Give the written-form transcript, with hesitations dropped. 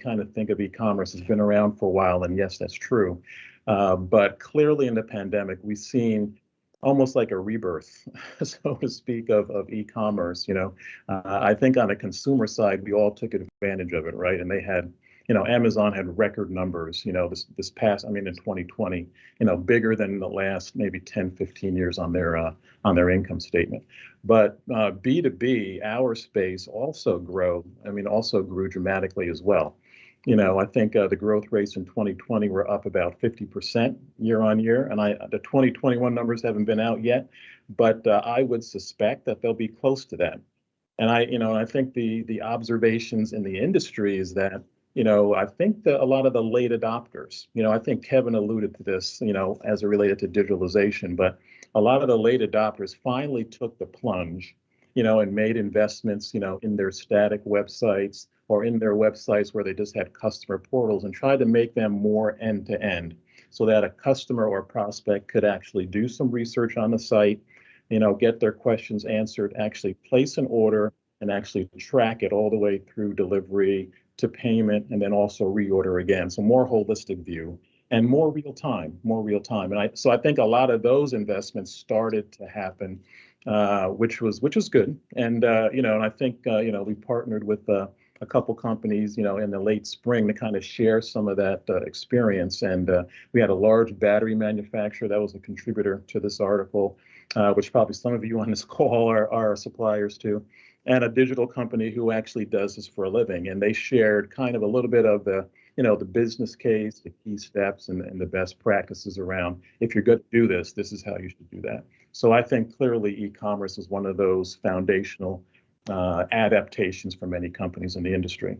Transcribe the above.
kind of think of e-commerce has been around for a while, and yes, that's true. But clearly in the pandemic, we've seen almost like a rebirth, so to speak, of e-commerce. I think on the consumer side, we all took advantage of it, right? And they had, Amazon had record numbers, this past, I mean, in 2020, bigger than the last maybe 10, 15 years on their income statement. But B2B, our space also grew dramatically as well. I think the growth rates in 2020 were up about 50% year on year, and the 2021 numbers haven't been out yet, but I would suspect that they'll be close to that. And I think the observations in the industry is that, I think that a lot of the late adopters, I think Kevin alluded to this, as it related to digitalization, but a lot of the late adopters finally took the plunge, and made investments, in their static websites or in their websites where they just had customer portals, and tried to make them more end to end so that a customer or prospect could actually do some research on the site, get their questions answered, actually place an order, and actually track it all the way through delivery to payment, and then also reorder again. So more holistic view and more real time. And I think a lot of those investments started to happen, which was good. And and I think we partnered with a couple companies, in the late spring to kind of share some of that experience. And we had a large battery manufacturer that was a contributor to this article, which probably some of you on this call are suppliers to, and a digital company who actually does this for a living. And they shared kind of a little bit of the business case, the key steps, and the best practices around, if you're going to do this, this is how you should do that. So I think clearly e-commerce is one of those foundational adaptations for many companies in the industry.